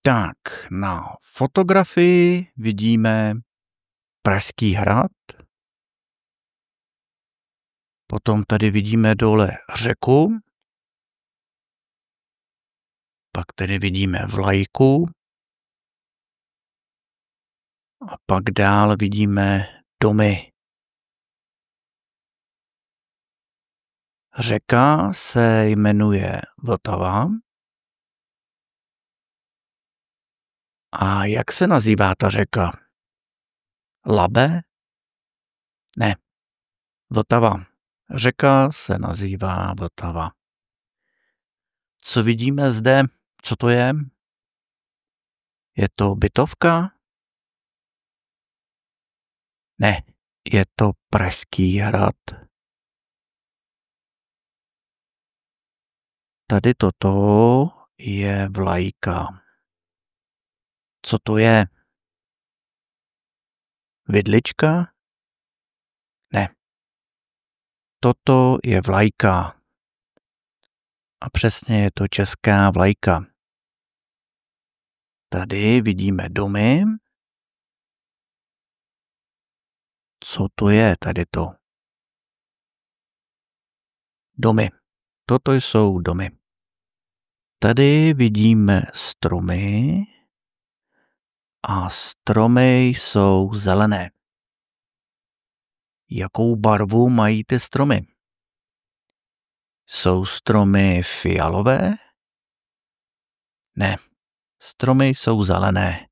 Tak, na fotografii vidíme Pražský hrad, potom tady vidíme dole řeku, pak tady vidíme vlajku a pak dál vidíme domy. Řeka se jmenuje Vltava. A jak se nazývá ta řeka? Labe? Ne. Vltava. Řeka se nazývá Vltava. Co vidíme zde? Co to je? Je to bytovka? Ne, je to Pražský hrad. Tady toto je vlajka. Co to je? Vidlička? Ne. Toto je vlajka. A přesně je to česká vlajka. Tady vidíme domy. Co to je tady to? Domy. Toto jsou domy. Tady vidíme stromy a stromy jsou zelené. Jakou barvu mají ty stromy? Jsou stromy fialové? Ne, stromy jsou zelené.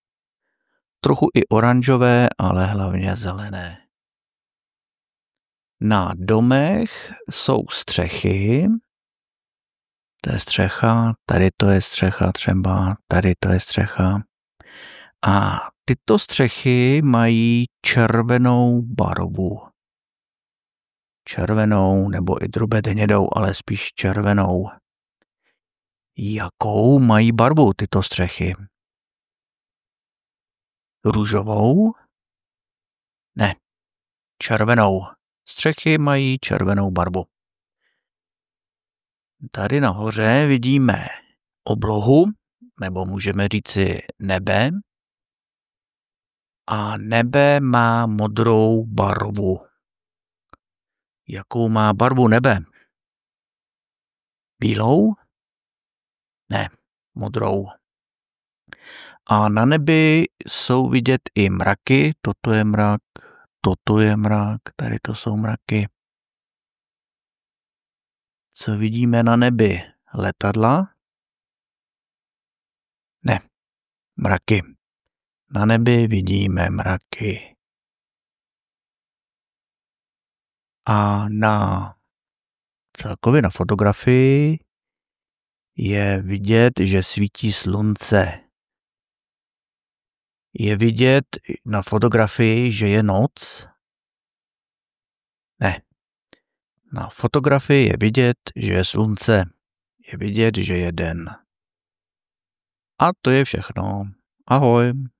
Trochu i oranžové, ale hlavně zelené. Na domech jsou střechy. To je střecha, tady to je střecha třeba, tady to je střecha. A tyto střechy mají červenou barvu. Červenou nebo i drobet hnědou, ale spíš červenou. Jakou mají barvu tyto střechy? Růžovou? Ne, červenou. Střechy mají červenou barvu. Tady nahoře vidíme oblohu, nebo můžeme říci nebe. A nebe má modrou barvu. Jakou má barvu nebe? Bílou? Ne, modrou. A na nebi jsou vidět i mraky. Toto je mrak, toto je mrak, tady to jsou mraky. Co vidíme na nebi? Letadla? Ne, mraky. Na nebi vidíme mraky. A celkově na fotografii je vidět, že svítí slunce. Je vidět na fotografii, že je noc? Ne. Na fotografii je vidět, že je slunce. Je vidět, že je den. A to je všechno. Ahoj.